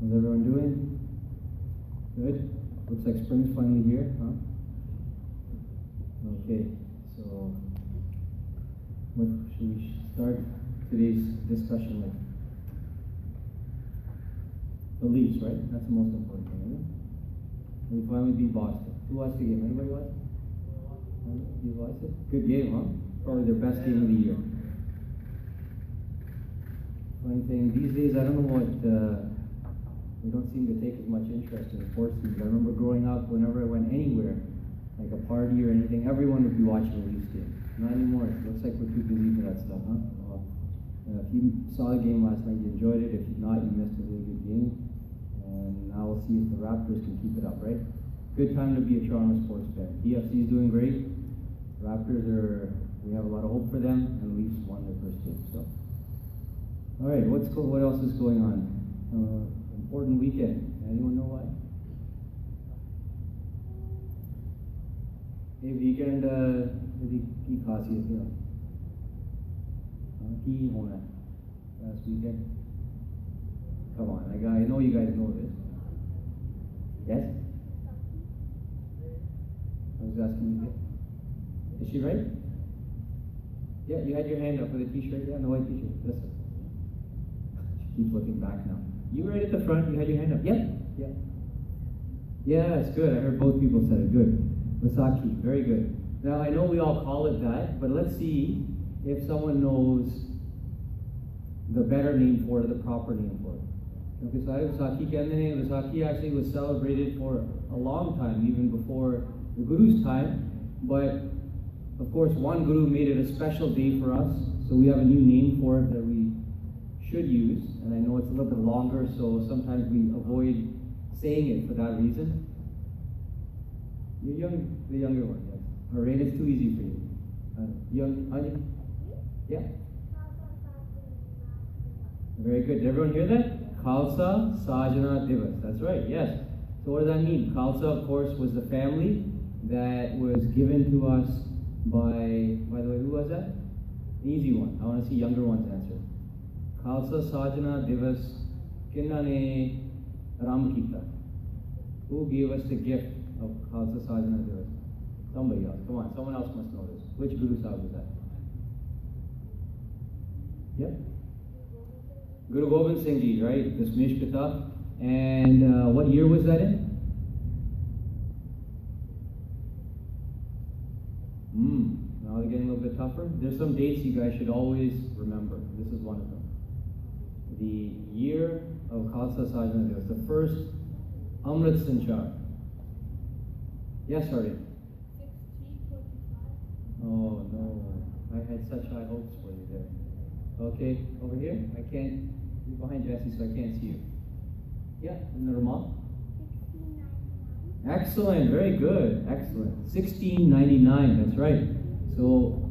How's everyone doing? Good? Looks like spring's finally here, huh? Okay, so what should we start today's discussion with? The Leafs, right? That's the most important thing, isn't it? We finally beat Boston. Who watched the game? Anybody watch? You watched it? Good game, huh? Probably their best game of the year. Funny thing, these days I don't know what, we don't seem to take as much interest in sports teams. I remember growing up, whenever I went anywhere, like a party or anything, everyone would be watching a Leafs game. Not anymore. It looks like we're too busy for that stuff, huh? Well, if you saw the game last night, you enjoyed it. If not, you missed a really good game. And now we'll see if the Raptors can keep it up, right? Good time to be a Toronto sports fan. TFC is doing great. Raptors we have a lot of hope for them, and Leafs won their first game, so. All right, what else is going on? Important weekend. Anyone know why? ये weekend की खासियत है? की होना last weekend. Come on, I know you guys know this. Yes? I was asking you. Is she right? Yeah, you had your hand up with a t-shirt. Yeah, the white t-shirt. Listen. Keep looking back now. You were right at the front, you had your hand up. Yeah? Yeah. Yeah, it's good. I heard both people said it. Good. Vasaki, very good. Now, I know we all call it that, but let's see if someone knows the better name for it, the proper name for it. Okay, so Vasaki actually was celebrated for a long time, even before the Guru's time. But, of course, one Guru made it a special day for us, so we have a new name for it that we should use, and I know it's a little bit longer, so sometimes we avoid saying it for that reason. You're the younger one, yes. Alright, it's too easy for you. Young, yeah. Very good. Did everyone hear that? Khalsa Sajana Divas. That's right, yes. So what does that mean? Khalsa, of course, was the family that was given to us by the way, who was that? An easy one. I want to see younger ones answer. Khalsa Sajana Divas kinna ne Ram kita? Who gave us the gift of Khalsa Sajana Divas? Somebody else. Come on, someone else must know this. Which Guru Sahib was that? Yep. Guru Gobind Singh Ji, right? The Smish Pita. And what year was that in? Now they're getting a little bit tougher. There's some dates you guys should always remember. This is one of them. The year of Khalsa Sajana Divas, the first Amrit Sanchar. Yes, sorry. 1645. Oh no, I had such high hopes for you there. Okay, over here. I can't. You're behind Jesse, so I can't see you. Yeah, normal. 1699. Excellent, very good, excellent. 1699, that's right. So,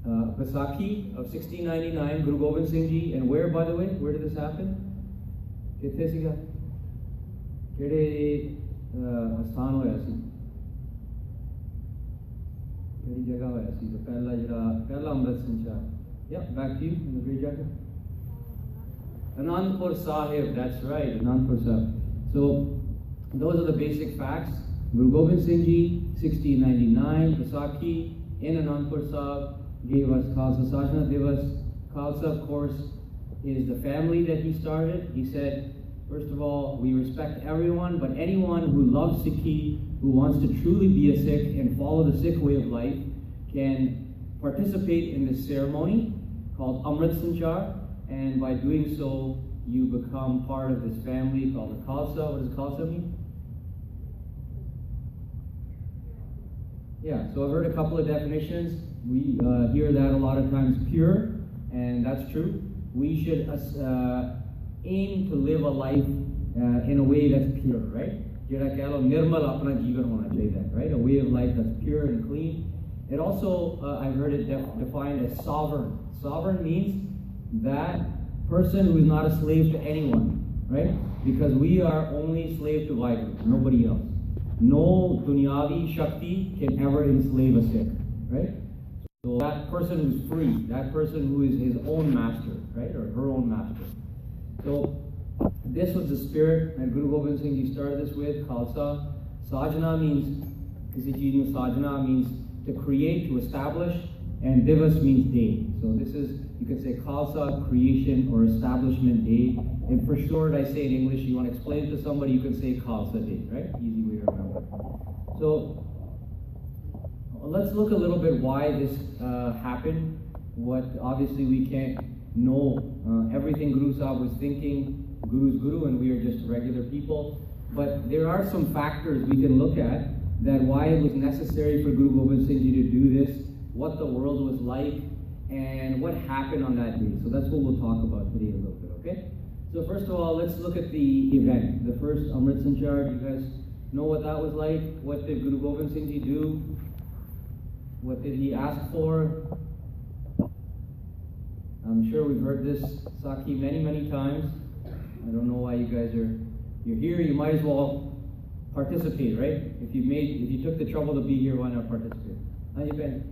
Vaisakhi of 1699, Guru Gobind Singh Ji, and where, by the way, where did this happen? Kithe siga? Kede asthan hoya si? Kedi jagah hoya si? The pehla Amrit Sanchar. Yeah, back to you in the grey jacket. Anandpur Sahib, that's right, Anandpur Sahib. So, those are the basic facts. Guru Gobind Singh Ji, 1699, Vaisakhi in Anandpur Sahib gave us Khalsa Sajana Divas. Khalsa, of course, is the family that he started. He said, first of all, we respect everyone, but anyone who loves Sikhi, who wants to truly be a Sikh and follow the Sikh way of life, can participate in this ceremony called Amrit Sanchar, and by doing so, you become part of this family called the Khalsa. What does Khalsa mean? Yeah, so I've heard a couple of definitions. We hear that a lot of times pure, and that's true. We should aim to live a life in a way that's pure, right? Nirmal apna jeevan hona chahiye, right? A way of life that's pure and clean. It also, I've heard it defined as sovereign. Sovereign means that person who is not a slave to anyone, right? Because we are only slave to Waheguru, nobody else. No dunyavi shakti can ever enslave a Sikh, right? So that person who's free, that person who is his own master, right? Or her own master. So this was the spirit that Guru Gobind Singh Ji started this with, Khalsa. Sajna means, kisi cheez nu sajna means to create, to establish, and Divas means day. So this is, you can say Khalsa, creation or establishment day. And for short, I say in English, you want to explain it to somebody, you can say Khalsa day, right? Easy way to remember. So let's look a little bit why this happened. What obviously we can't know everything Guru Sahib was thinking. Guru's Guru, and we are just regular people. But there are some factors we can look at that why it was necessary for Guru Gobind Singh Ji to do this, what the world was like, and what happened on that day. So that's what we'll talk about today a little bit, okay? So first of all, let's look at the event. The first Amrit Sanchar, you guys know what that was like? What did Guru Gobind Singh Ji do? What did he ask for? I'm sure we've heard this Saki many, many times. I don't know why you guys you're here, you might as well participate, right? If you took the trouble to be here, why not participate? How you been?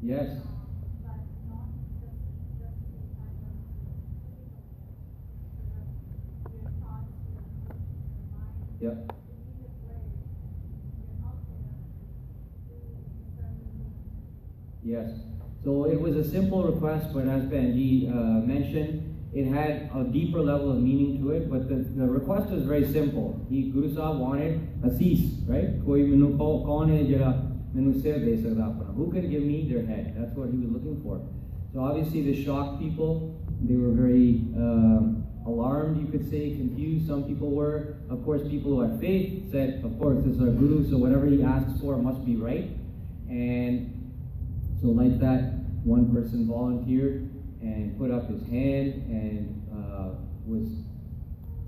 Yeah. Yes. Yep. Yes. So it was a simple request, but as Benji mentioned, it had a deeper level of meaning to it, but the request was very simple. Guru Sahib wanted Assis, right? Who can give me their head? That's what he was looking for. So obviously this shocked people. They were very alarmed, you could say, confused. Some people were. Of course, people who had faith said, of course, this is our Guru, so whatever he asks for must be right. And so like that, one person volunteered and put up his hand and was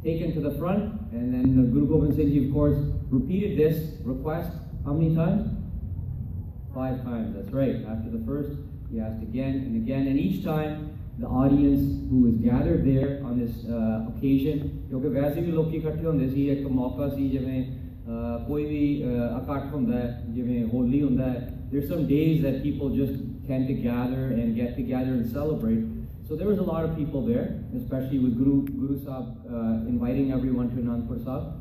taken to the front. And then the Guru Gobind Singh Ji, of course, repeated this request how many times? 5 times, that's right. After the first, he asked again and again. And each time, the audience who was gathered there on this occasion, क्योंकि वैसे भी लोग इकट्ठे होंदे सी एक मौका सी जिवें कोई भी इकट्ठ होंदा है जिवें होली होंदा है. There's some days that people just tend to gather and get together and celebrate. So there was a lot of people there, especially with Guru Sahib inviting everyone to Anandpur Sahib.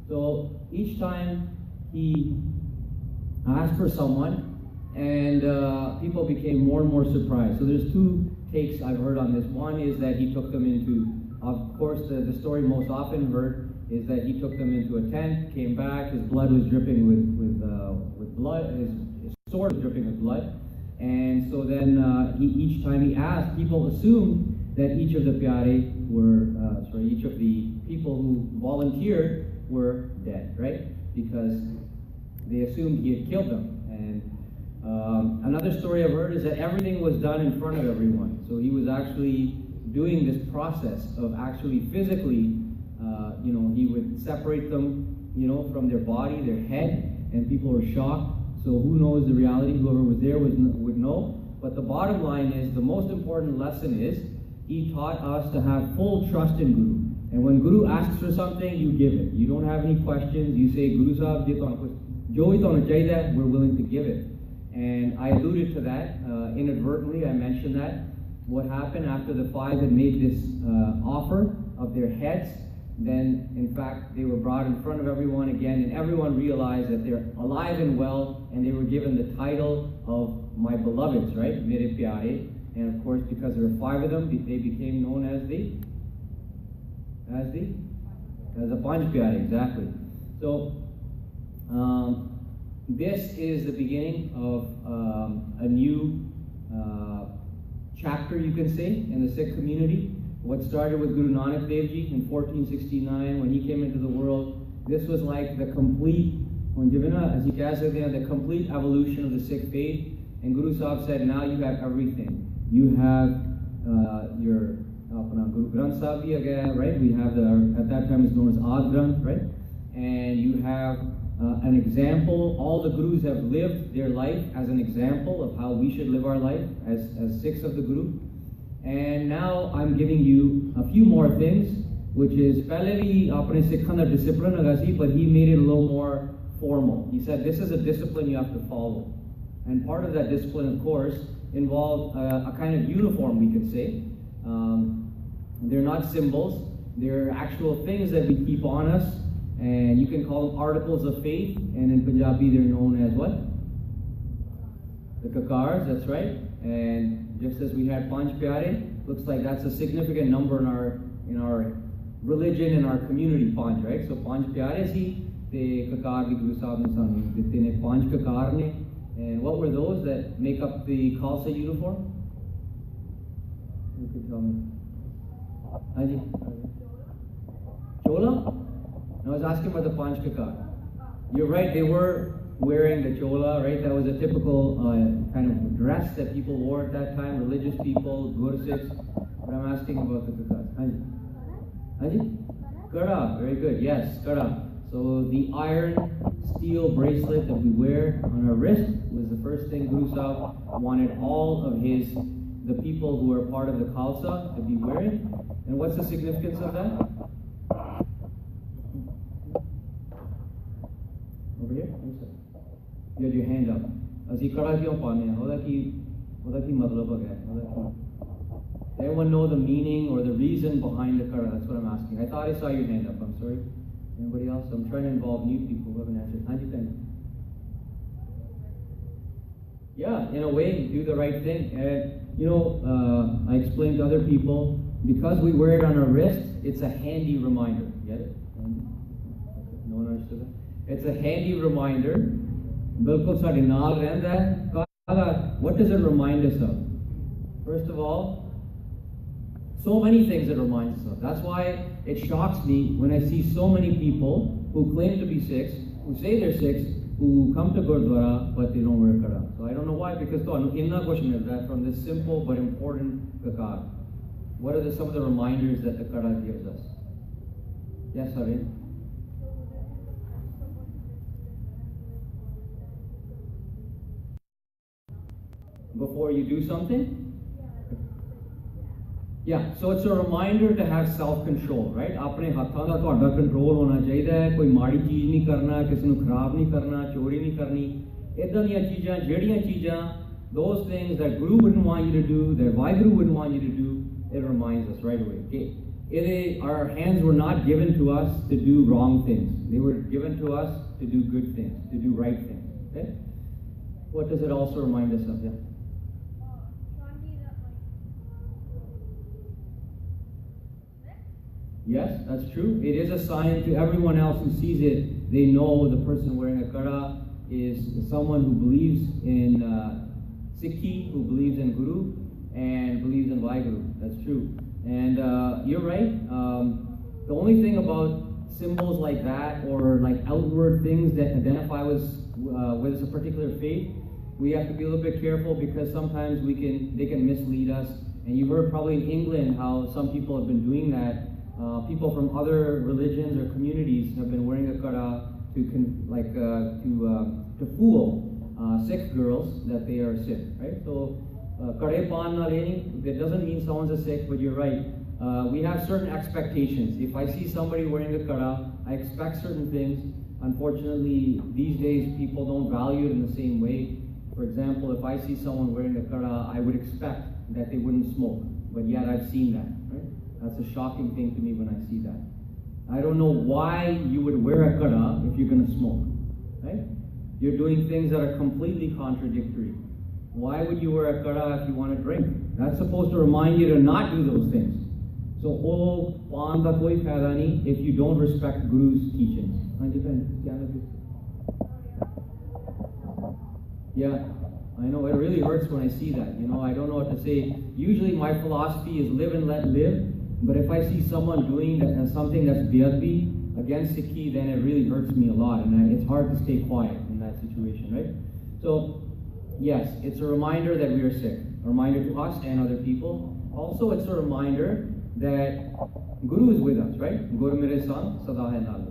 So each time he asked for someone, and people became more and more surprised. So there's 2 takes I've heard on this. One is that he took them into, of course, the story most often heard is that he took them into a tent, came back, his blood was dripping with blood, his sword was dripping with blood. And so then each time he asked, people assumed that each of the pyare were, each of the people who volunteered were dead, right? Because they assumed he had killed them. And another story I've heard is that everything was done in front of everyone. So he was actually doing this process of actually physically, he would separate them, from their body, their head, and people were shocked. So who knows the reality? Whoever was there would know. But the bottom line is, the most important lesson is, he taught us to have full trust in Guru. And when Guru asks for something, you give it. You don't have any questions. You say, Guru Sahib, we're willing to give it. And I alluded to that inadvertently. I mentioned that. What happened after the 5 had made this offer of their heads, then in fact they were brought in front of everyone again, and everyone realized that they're alive and well, and they were given the title of my beloveds, right? Mere pyare. And of course, because there were 5 of them, they became known as the Panch Pyare, exactly. So this is the beginning of a new chapter, you can say, in the Sikh community. What started with Guru Nanak Dev Ji in 1469 when he came into the world, this was like the complete, the complete evolution of the Sikh faith. And Guru Sahib said, now you have everything. You have your Guru Granth Sahib bhi again, right? We have at that time it's known as Ad Granth, right? And you have an example. All the Gurus have lived their life as an example of how we should live our life as Sikhs of the Guru. And now I'm giving you a few more things, which is, pehle bhi apne Sikhan da discipline haga si, but he made it a little more formal. He said, this is a discipline you have to follow. And part of that discipline, of course, involve a kind of uniform, we could say. They're not symbols, they're actual things that we keep on us, and you can call them articles of faith, and in Punjabi they're known as what? The kakars, that's right. And just as we had Panch Pyare, looks like that's a significant number in our religion, in our community, Panch, right? So Panch Pyare si, the kakar vi Guru Sahib ne sanu ditte ne, Panch kakar ne. And what were those that make up the Khalsa uniform? You could tell me. Haji? Chola? I was asking about the Panch kakar. You're right, they were wearing the chola, right? That was a typical kind of dress that people wore at that time, religious people, Gursikhs. But I'm asking about the kakar. Haji? Haji? Kada, very good, yes, kada. So the iron steel bracelet that we wear on our wrist was the first thing Guru Sahib wanted all of the people who are part of the Khalsa to be wearing. And what's the significance of that? Over here? You had your hand up. Asi kada kyun paane? Oda ki matlab hai? Everyone know the meaning or the reason behind the kada? That's what I'm asking. I thought I saw your hand up. I'm sorry. Anybody else? I'm trying to involve new people who haven't answered. Yeah, in a way, do the right thing. And I explained to other people, because we wear it on our wrist, it's a handy reminder. Get it? No one understood that? It's a handy reminder. What does it remind us of? First of all, so many things it reminds us of. That's why it shocks me when I see so many people who claim to be Sikhs, who say they're Sikhs, who come to Gurdwara, but they don't wear kada. So I don't know why, because inna kuch milta hai from this simple but important kakar. What are some of the reminders that the kada gives us? Yes, Harin? Before you do something? Yeah, so it's a reminder to have self-control, right? Apne hathan da ਤੁਹਾਡਾ control ਹੋਣਾ ਚਾਹੀਦਾ ਹੈ, ਕੋਈ ਮਾੜੀ ਚੀਜ਼ ਨਹੀਂ ਕਰਨਾ, ਕਿਸੇ ਨੂੰ ਖਰਾਬ ਨਹੀਂ ਕਰਨਾ, ਚੋਰੀ ਨਹੀਂ ਕਰਨੀ, ਇਦਾਂ ਦੀਆਂ ਚੀਜ਼ਾਂ, ਜਿਹੜੀਆਂ ਚੀਜ਼ਾਂ, those things that Guru wouldn't want you to do, that Waheguru wouldn't want you to do, it reminds us right away. Okay, our hands were not given to us to do wrong things. They were given to us to do good things, to do right things. Okay? What does it also remind us of? Yeah. Yes, that's true. It is a sign to everyone else who sees it. They know the person wearing a kada is someone who believes in Sikhi, who believes in Guru, and believes in Waheguru. That's true. And you're right. The only thing about symbols like that, or like outward things that identify with a particular faith, we have to be a little bit careful, because sometimes they can mislead us. And you heard probably in England how some people have been doing that. People from other religions or communities have been wearing a kada to fool Sikh girls that they are Sikh, right? So, kade paan na leni, that doesn't mean someone's a Sikh, but you're right. We have certain expectations. If I see somebody wearing a kada, I expect certain things. Unfortunately, these days people don't value it in the same way. For example, if I see someone wearing a kada, I would expect that they wouldn't smoke, but yet I've seen that, right? That's a shocking thing to me when I see that. I don't know why you would wear a kada if you're going to smoke, right? You're doing things that are completely contradictory. Why would you wear a kada if you want to drink? That's supposed to remind you to not do those things. So, paan da koi fayda nahi if you don't respect Guru's teachings. Yeah, I know, it really hurts when I see that. I don't know what to say. Usually my philosophy is live and let live. But if I see someone doing something that's biyadbi against Sikhi, then it really hurts me a lot, and it's hard to stay quiet in that situation, right? So, yes, it's a reminder that we are Sikh, a reminder to us and other people. Also, it's a reminder that Guru is with us, right? Guru mere sang sada hai naal.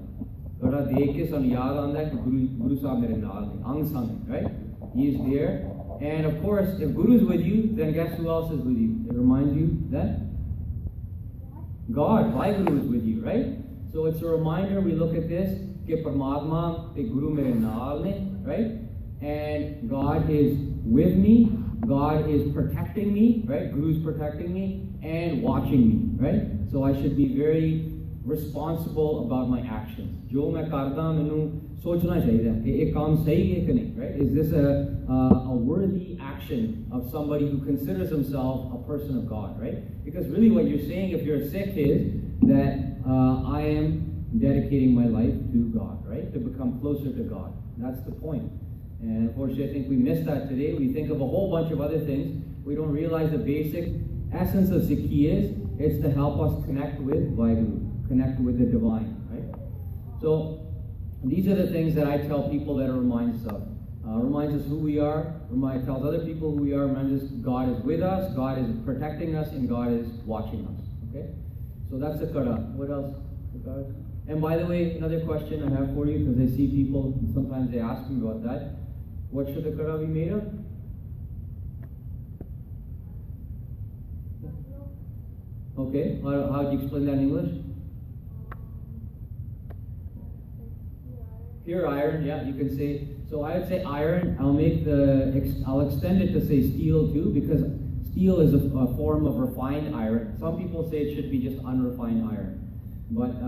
Gada dekh ke san yaad aanda hai ki Guru Sahib mere naal hai, ang sang, right? He is there, and of course, if Guru is with you, then guess who else is with you? It reminds you that God, Waheguru is with you, right? So it's a reminder, we look at this, ke Paramatma, ke Guru mere naal ne, right? And God is with me, God is protecting me, right? Guru's protecting me and watching me, right? So I should be very responsible about my actions. Jo main karda mainu sochna chahiye ki ye kaam sahi hai ki nahi, right? Is this a worthy action of somebody who considers himself a person of God, right? Because really what you're saying if you're a Sikh is that I am dedicating my life to God, right? To become closer to God. That's the point. And unfortunately, I think we miss that today. We think of a whole bunch of other things. We don't realize the basic essence of Sikhi is, it's to help us connect with Waheguru, connect with the divine, right? So, these are the things that I tell people that it reminds us of. Reminds us who we are, tells other people who we are, reminds us God is with us, God is protecting us, and God is watching us, okay? So that's the kara. What else? And by the way, another question I have for you, because I see people, sometimes they ask me about that. What should the kara be made of? Okay, how do you explain that in English? Pure iron, yeah, you can say. So I would say iron. I'll extend it to say steel too, because steel is a form of refined iron. Some people say it should be just unrefined iron. But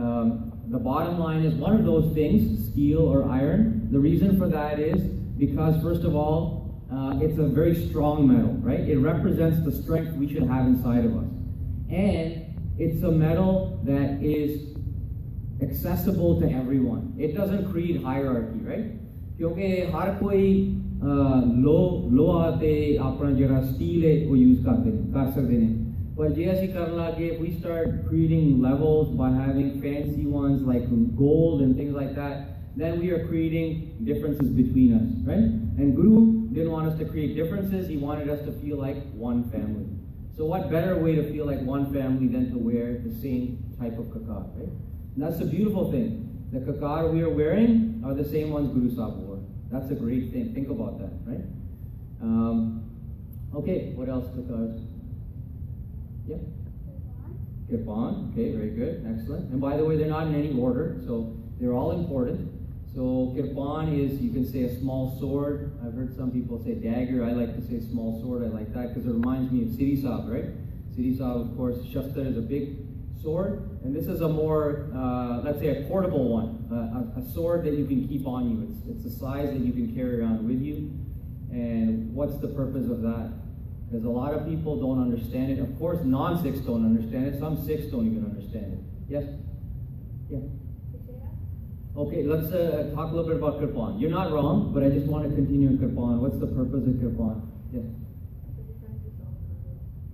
the bottom line is one of those things, steel or iron. The reason for that is because, first of all, it's a very strong metal, right? It represents the strength we should have inside of us. And it's a metal that is accessible to everyone. It doesn't create hierarchy, right? Because har koi loha te apna jehda steel hai wo use kar sakde ne. But if we start creating levels by having fancy ones like gold and things like that, then we are creating differences between us, right? And Guru didn't want us to create differences, he wanted us to feel like one family. So what better way to feel like one family than to wear the same type of kakar, right? And that's the beautiful thing. The kakar we are wearing are the same ones Guru Sahib wore. That's a great thing. Think about that, right? Okay, what else kakars? Yeah? Kirpan, okay, very good, excellent. And by the way, they're not in any order, so they're all important. So kirpan is, you can say, a small sword. I've heard some people say dagger. I like to say small sword. I like that because it reminds me of Siri Sahib, right? Siri Sahib, of course, Shastra is a big sword. And this is a more, let's say, a portable one. A sword that you can keep on you. It's a size that you can carry around with you. And what's the purpose of that? Because a lot of people don't understand it. Of course, non-Sikhs don't understand it. Some Sikhs don't even understand it. Yes? Yeah. Okay, let's talk a little bit about kirpan. You're not wrong, but I just want to continue in kirpan. What's the purpose of kirpan? Yes.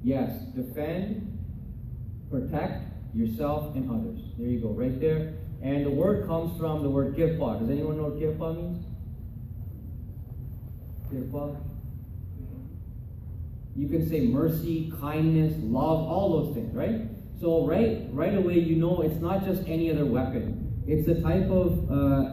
Yes, defend, protect yourself and others. There you go, right there. And the word comes from the word kirpa. Does anyone know what kirpa means? Kirpa? You can say mercy, kindness, love, all those things, right? So right away you know it's not just any other weapon. It's a type of,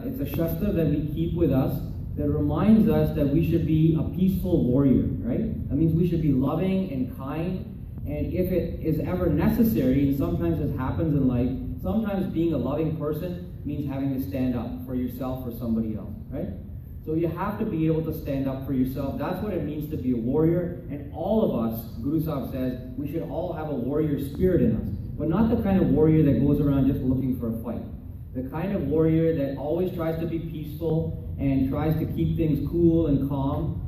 it's a shastra that we keep with us that reminds us that we should be a peaceful warrior, right? That means we should be loving and kind. And if it is ever necessary, and sometimes this happens in life, sometimes being a loving person means having to stand up for yourself or somebody else, right? So you have to be able to stand up for yourself. That's what it means to be a warrior. And all of us, Guru Sahib says, we should all have a warrior spirit in us. But not the kind of warrior that goes around just looking for a fight. The kind of warrior that always tries to be peaceful and tries to keep things cool and calm.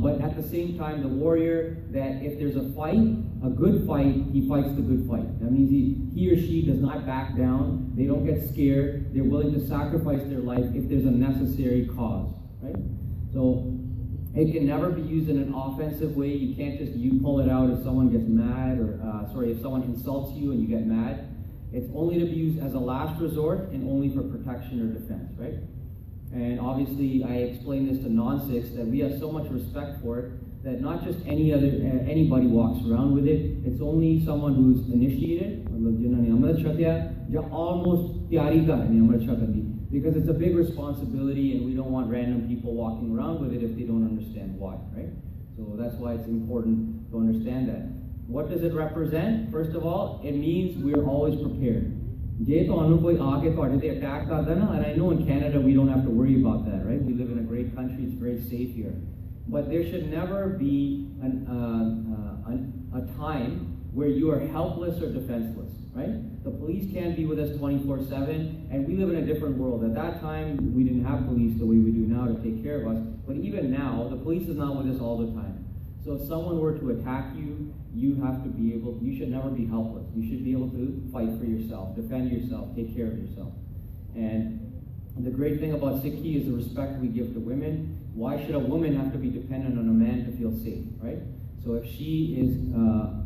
But at the same time, the warrior that if there's a fight, a good fight, he fights the good fight. That means he or she does not back down. They don't get scared. They're willing to sacrifice their life if there's a necessary cause. Right? So it can never be used in an offensive way. You can't just pull it out if someone gets mad or if someone insults you and you get mad. It's only to be used as a last resort and only for protection or defense, right? And obviously I explain this to non-Sikhs that we have so much respect for it that not just anybody walks around with it. It's only someone who's initiated, almost because it's a big responsibility and we don't want random people walking around with it if they don't understand why, right? So that's why it's important to understand that. What does it represent? First of all, it means we're always prepared. And I know in Canada we don't have to worry about that, right? We live in a great country, it's very safe here. But there should never be a time where you are helpless or defenseless, right? The police can't be with us 24/7, and we live in a different world. At that time, we didn't have police the way we do now to take care of us, but even now, the police is not with us all the time. So if someone were to attack you, you should never be helpless. You should be able to fight for yourself, defend yourself, take care of yourself. And the great thing about Sikhi is the respect we give to women. Why should a woman have to be dependent on a man to feel safe, right? So if she is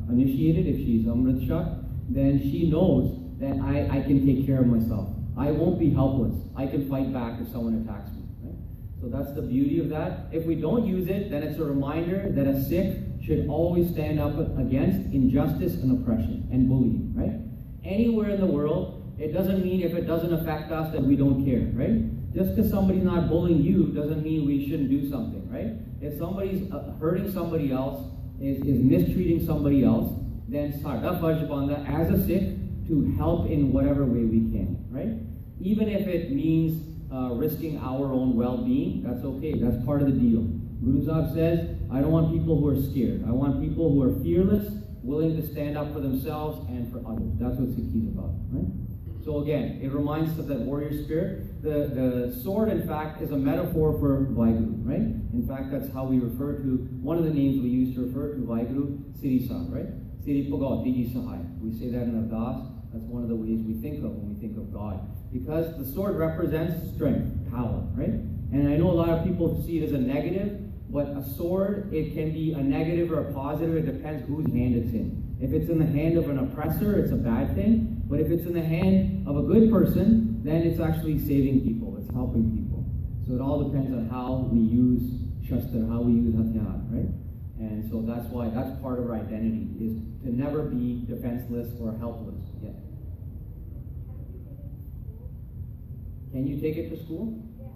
initiated, if she's Amrit Shak, then she knows that I can take care of myself. I won't be helpless. I can fight back if someone attacks me, right? So that's the beauty of that. If we don't use it, then it's a reminder that a Sikh should always stand up against injustice and oppression and bullying, right? Anywhere in the world, it doesn't mean if it doesn't affect us that we don't care, right? Just because somebody's not bullying you doesn't mean we shouldn't do something, right? If somebody's hurting somebody else, is mistreating somebody else, then sada farz banda as a Sikh to help in whatever way we can, right? Even if it means risking our own well-being, that's okay. That's part of the deal. Guru Sahib says, I don't want people who are scared. I want people who are fearless, willing to stand up for themselves and for others. That's what Sikhi is about, right? So again, it reminds us of that warrior spirit. The sword, in fact, is a metaphor for Waheguru, right? In fact, that's how we refer to, one of the names we use to refer to Waheguru, Siri Sahib, right? Siri Pagati Ji Sahai. We say that in Ardas. That's one of the ways we think of when we think of God. Because the sword represents strength, power, right? And I know a lot of people see it as a negative, but a sword, it can be a negative or a positive. It depends whose hand it's in. If it's in the hand of an oppressor, it's a bad thing. But if it's in the hand of a good person, then it's actually saving people. It's helping people. So it all depends on how we use Shastra, how we use Hatyar, right? And so that's why, that's part of our identity, is to never be defenseless or helpless. Yeah. Can you take it to school? Yeah.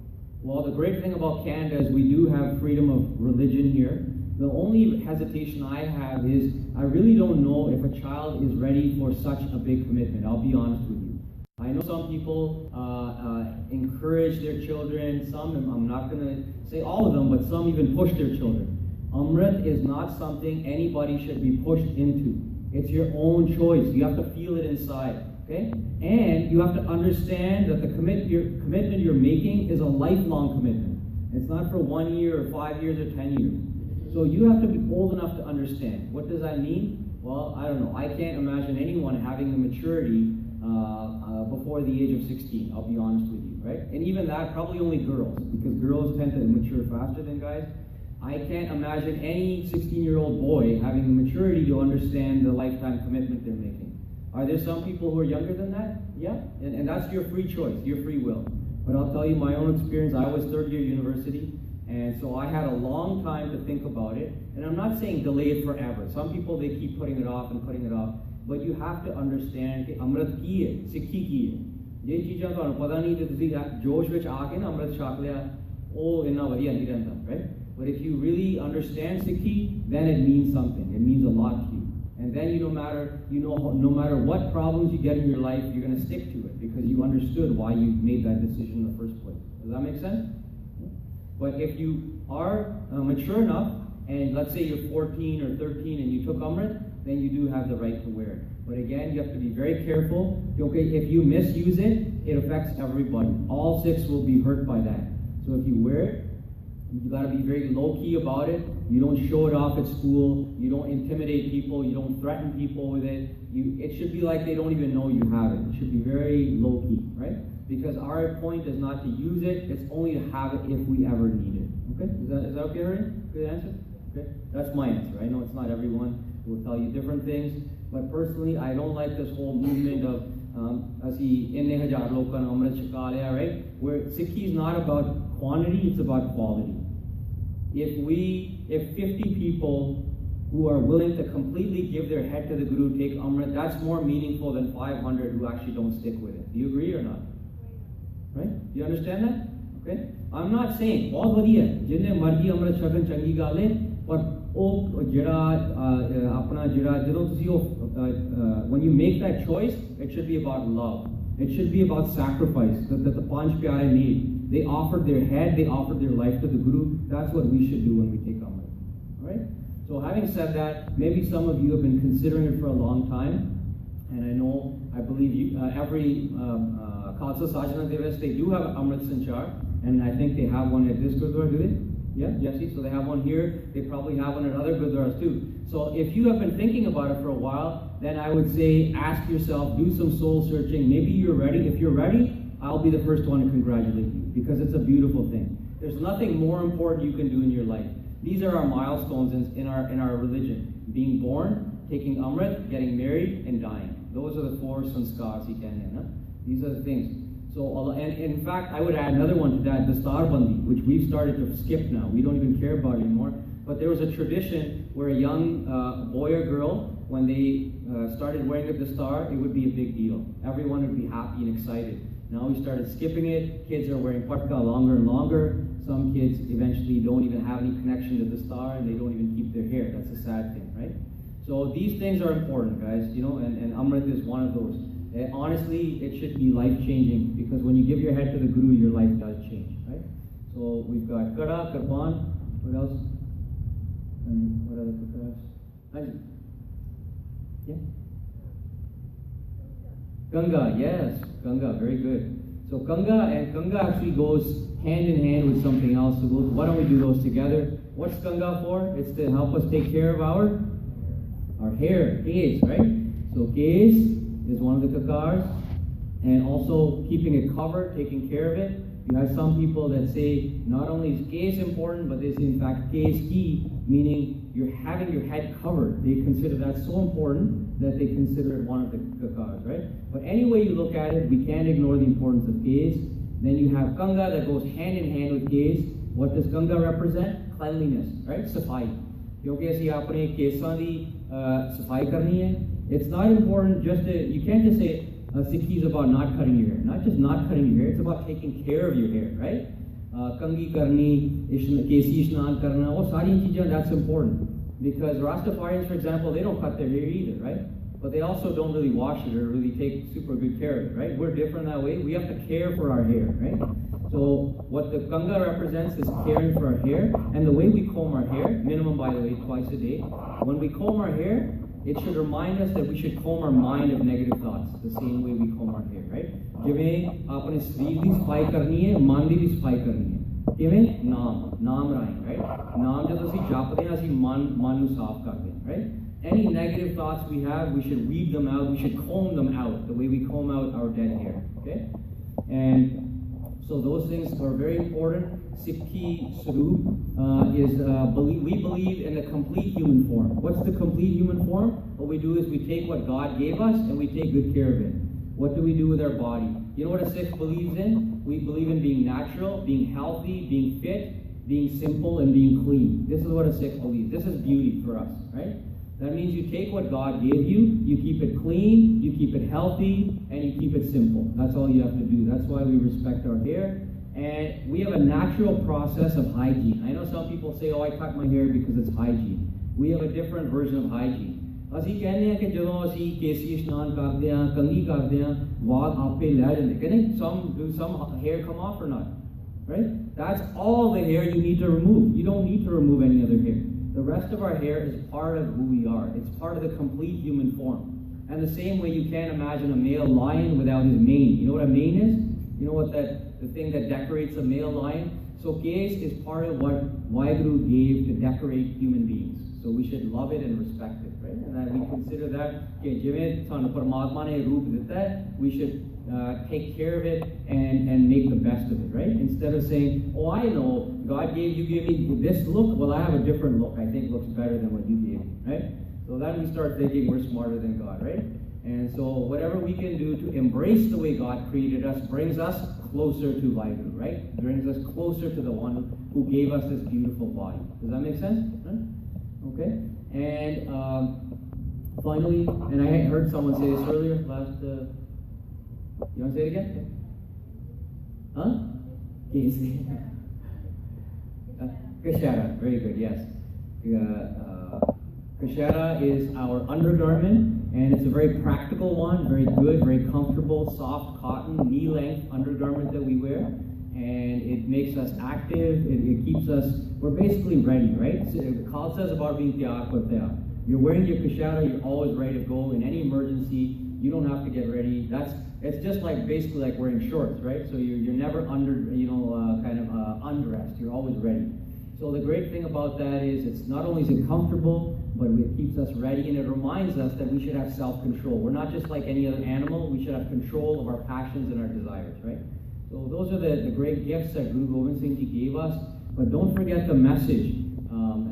Well, the great thing about Canada is we do have freedom of religion here. The only hesitation I have is I really don't know if a child is ready for such a big commitment. I'll be honest with you. I know some people encourage their children, some, I'm not going to say all of them, but some even push their children. Amrit is not something anybody should be pushed into. It's your own choice. You have to feel it inside, okay? And you have to understand that the commitment you're making is a lifelong commitment. It's not for 1 year or 5 years or 10 years. So you have to be old enough to understand. What does that mean? Well, I don't know. I can't imagine anyone having the maturity before the age of 16, I'll be honest with you, right? And even that, probably only girls, because girls tend to mature faster than guys. I can't imagine any 16-year-old boy having the maturity to understand the lifetime commitment they're making. Are there some people who are younger than that? Yeah, and that's your free choice, your free will. But I'll tell you my own experience. I was third year university, and so I had a long time to think about it. And I'm not saying delay it forever. Some people, they keep putting it off and putting it off. But you have to understand that Amrit ki hai, Sikhi ki hai. ये चीज़ां तो पता नहीं तो तुसी जोश विच आके ना अमृत छक लिया ओ इन्ना वधिया नहीं रहता, right? But if you really understand Sikhi, then it means something. It means a lot to you. And then no matter what problems you get in your life, you're going to stick to it because you understood why you made that decision in the first place. Does that make sense? But if you are mature enough, and let's say you're 14 or 13 and you took Amrit, then you do have the right to wear it. But again, you have to be very careful. Okay, if you misuse it, it affects everybody. All Sikhs will be hurt by that. So if you wear it, you got to be very low-key about it. You don't show it off at school. You don't intimidate people. You don't threaten people with it. It should be like they don't even know you have it. It should be very low-key, right? Because our point is not to use it. It's only to have it if we ever need it. Okay? Is that okay, Harman? Good answer? Okay? That's my answer. I know it's not everyone who will tell you different things. But personally, I don't like this whole movement of right? Where Sikhi is not about quantity, it's about quality. If 50 people who are willing to completely give their head to the Guru take Amrit, that's more meaningful than 500 who actually don't stick with it. Do you agree or not? Right? Do you understand that? Okay? I'm not saying, all vadiya, jinne mardi Amrit shagan changi gale, but when you make that choice, it should be about love. It should be about sacrifice that the Panch Pyare need. They offered their head, they offered their life to the Guru. That's what we should do when we take Amrit. Alright? So having said that, maybe some of you have been considering it for a long time. And I believe every Khalsa Sajna Divas, they do have Amrit Sanchar. And I think they have one at this Gurdwara, do they? Yeah, Jesse? So they have one here. They probably have one at other Gurdwaras too. So if you have been thinking about it for a while, then I would say ask yourself, do some soul searching. Maybe you're ready. If you're ready, I'll be the first one to congratulate you, because it's a beautiful thing. There's nothing more important you can do in your life. These are our milestones in our religion. Being born, taking Amrit, getting married, and dying. Those are the 4 sanskars he can have. These are the things. So, and in fact, I would add another one to that, the Star Bandi, which we've started to skip now. We don't even care about it anymore. But there was a tradition where a young boy or girl, when they started wearing the star, it would be a big deal. Everyone would be happy and excited. Now we started skipping it. Kids are wearing patka longer and longer. Some kids eventually don't even have any connection to the star, and they don't even keep their hair. That's a sad thing, right? So these things are important, guys, you know, and Amrit is one of those. Honestly, it should be life-changing, because when you give your head to the Guru, your life does change, right? So we've got Kada, Karban, what else? And what other prakaras? Yeah? Ganga, yes, Ganga, very good. So Ganga actually goes hand in hand with something else. So why don't we do those together? What's Ganga for? It's to help us take care of our hair, Kesh, right? So Kesh is one of the kakars, and also keeping it covered, taking care of it. You have some people that say not only is Kesh important, but they say in fact Kesh ki, meaning you're having your head covered. They consider that so important that they consider it one of the kakars, right? But any way you look at it, we can't ignore the importance of Kesh. Then you have Ganga that goes hand in hand with Kesh. What does Ganga represent? Cleanliness, right? Safai. Kyunki assi apne kesan di safai karni hai. It's not important just to, you can't just say Sikhi is about not cutting your hair. Not just not cutting your hair, it's about taking care of your hair, right? Kangi karni, kesi ishnan karna, oh sari cheezein, that's important. Because Rastafarians, for example, they don't cut their hair either, right? But they also don't really wash it or really take super good care of it, right? We're different that way. We have to care for our hair, right? So what the Ganga represents is caring for our hair. And the way we comb our hair, minimum by the way, twice a day, when we comb our hair, it should remind us that we should comb our mind of negative thoughts, the same way we comb our hair, right? Jive aapne shareer di safai karni hai, man di bhi safai karni hai. Kive? Naam rahin, right? Naam jadon assi japde ha, assi man nu saaf karte hain, right? Any negative thoughts we have, we should weed them out, we should comb them out, the way we comb out our dead hair, okay? And so those things are very important. Sikhi Sarup we believe in the complete human form. What's the complete human form? What we do is we take what God gave us and we take good care of it. What do we do with our body? You know what a Sikh believes in? We believe in being natural, being healthy, being fit, being simple, and being clean. This is what a Sikh believes. This is beauty for us, right? That means you take what God gave you, you keep it clean, you keep it healthy, and you keep it simple. That's all you have to do. That's why we respect our hair. And we have a natural process of hygiene. I know some people say, oh, I cut my hair because it's hygiene. We have a different version of hygiene. ਅਸੀਂ ਕਹਿੰਦੇ ਹਾਂ ਕਿ ਜਦੋਂ ਅਸੀਂ ਕੇਸੀ ਇਸ਼ਨਾਨ ਕਰਦੇ ਹਾਂ, ਕੰਘੀ ਕਰਦੇ ਹਾਂ, ਵਾਲ ਆਪੇ ਲੈ ਜਾਂਦੇ, ਕਹਿੰਦੇ some hair come off or not, right? That's all the hair you need to remove. You don't need to remove any other hair. The rest of our hair is part of who we are. It's part of the complete human form. And the same way you can't imagine a male lion without his mane. You know what a mane is? You know what the thing that decorates a male lion? So Kesh is part of what Waheguru gave to decorate human beings. So we should love it and respect it, right? And we consider that we should take care of it and make the best of it, right? Instead of saying, oh, I know, God gave me this look, well, I have a different look, I think looks better than what you gave me, right? So then we start thinking we're smarter than God, right? And so whatever we can do to embrace the way God created us brings us closer to Waheguru, right? Brings us closer to the one who gave us this beautiful body. Does that make sense? Huh? Okay. And finally, and I heard someone say this earlier, you want to say it again? Huh? Kashara, very good, yes. Kashara is our undergarment, and it's a very practical one, very good, very comfortable, soft cotton, knee-length undergarment that we wear. and it makes us active, it keeps us, we're basically ready, right? So, Khalsa is about being tiyar par tayar. You're wearing your kashara, you're always ready to go. In any emergency, you don't have to get ready. It's just like basically like wearing shorts, right? So you're never undressed, you're always ready. So the great thing about that is it's not only is it comfortable, but it keeps us ready, and it reminds us that we should have self-control. We're not just like any other animal, we should have control of our passions and our desires, right? So those are the great gifts that Guru Gobind Singh Ji gave us. But don't forget the message.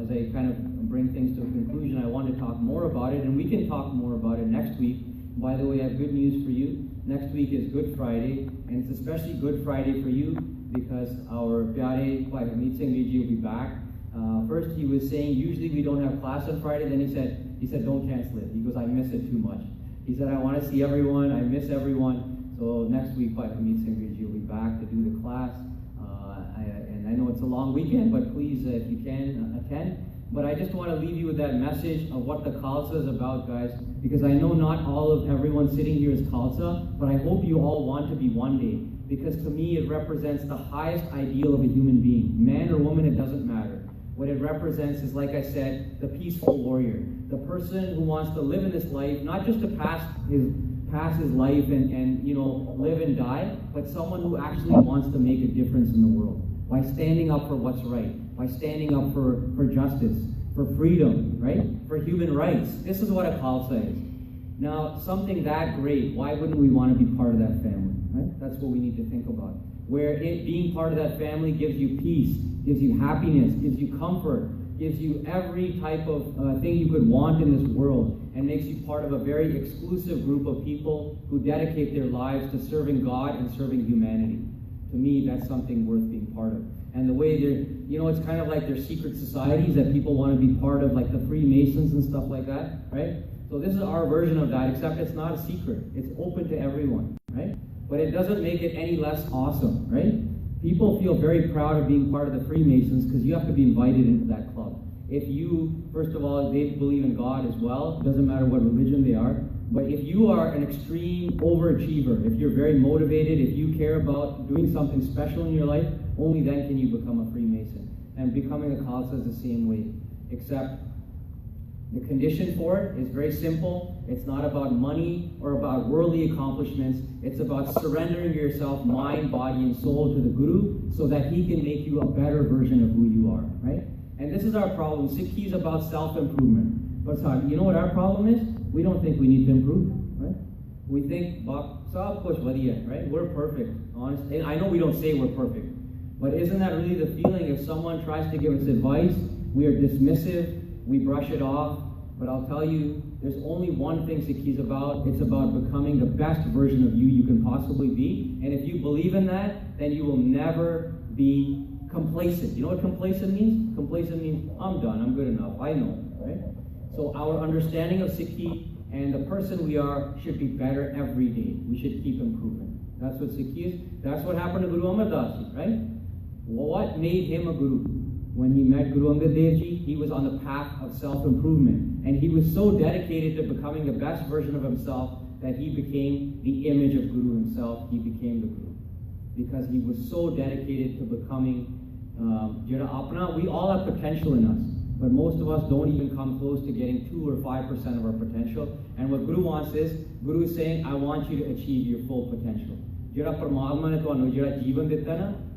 As I kind of bring things to a conclusion, I want to talk more about it, and we can talk more about it next week. By the way, I have good news for you. Next week is Good Friday, and it's especially Good Friday for you because our Pyare Bhai Harman Singh Ji will be back. First he was saying usually we don't have class on Friday, then he said don't cancel it. He goes, I miss it too much. He said, I want to see everyone, I miss everyone. So next week Bhai Harman Singh Ji will be back to do the class. And I know it's a long weekend, but please, if you can, attend. But I just want to leave you with that message of what the Khalsa is about, guys, because I know not all of everyone sitting here is Khalsa, but I hope you all want to be one day, because to me it represents the highest ideal of a human being. Man or woman, it doesn't matter. What it represents is, like I said, the peaceful warrior, the person who wants to live in this life, not just to pass his life and live and die, but someone who actually wants to make a difference in the world by standing up for what's right, by standing up for justice, for freedom, right? For human rights. This is what a Khalsa is. Now, something that great, why wouldn't we want to be part of that family, right? That's what we need to think about. Where being part of that family gives you peace, gives you happiness, gives you comfort, gives you every type of thing you could want in this world, and makes you part of a very exclusive group of people who dedicate their lives to serving God and serving humanity. To me, that's something worth being part of. And the way they're, it's kind of like their secret societies that people want to be part of, like the Freemasons and stuff like that, right? So this is our version of that, except it's not a secret. It's open to everyone, right? But it doesn't make it any less awesome, right? People feel very proud of being part of the Freemasons because you have to be invited into that club. If you, first of all, they believe in God as well, it doesn't matter what religion they are, but if you are an extreme overachiever, if you're very motivated, if you care about doing something special in your life, only then can you become a Freemason. And becoming a Khalsa is the same way, except the condition for it is very simple. It's not about money or about worldly accomplishments. It's about surrendering yourself, mind, body, and soul to the Guru so that he can make you a better version of who you are, right? And this is our problem. Sikhi is about self-improvement. But you know what our problem is? We don't think we need to improve, right? We think, right? We're perfect, honestly. I know we don't say we're perfect, but isn't that really the feeling? If someone tries to give us advice, we are dismissive, we brush it off. But I'll tell you, there's only one thing Sikhi is about. It's about becoming the best version of you can possibly be. And if you believe in that, then you will never be complacent. You know what complacent means? Complacent means, I'm done, I'm good enough, I know, right? So our understanding of Sikhi and the person we are should be better every day. We should keep improving. That's what Sikhi is. That's what happened to Guru Amar Das Ji, right? What made him a Guru? When he met Guru Angad Dev Ji, he was on the path of self-improvement. And he was so dedicated to becoming the best version of himself that he became the image of Guru himself. He became the Guru. Because he was so dedicated to becoming, we all have potential in us. But most of us don't even come close to getting 2 or 5% of our potential. And what Guru wants is, Guru is saying, I want you to achieve your full potential.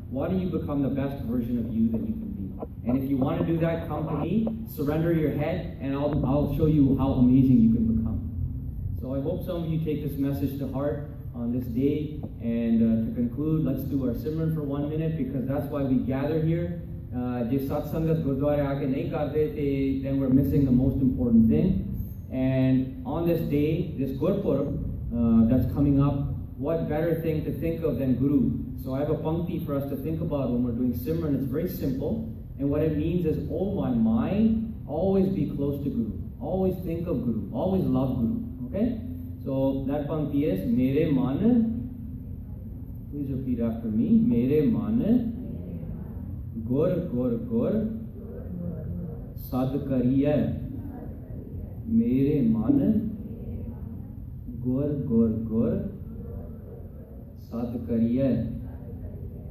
Why don't you become the best version of you that you can be? And if you want to do that, come to me, surrender your head, and I'll show you how amazing you can become. So I hope some of you take this message to heart on this day. And to conclude, let's do our Simran for 1 minute, because that's why we gather here. If satsangat Gurdwara aake nahi karte, then we're missing the most important thing. And on this day, this Gurpurab that's coming up, what better thing to think of than Guru? So I have a pankti for us to think about when we're doing Simran. It's very simple. And what it means is, oh my mind, always be close to Guru. Always think of Guru. Always love Guru. Okay? So that pankti is, Mere Man, please repeat after me. Mere Man, Gur Gur Gur, Sad Kariye. Mere Man, Gur Gur Gur, Sad Kariye.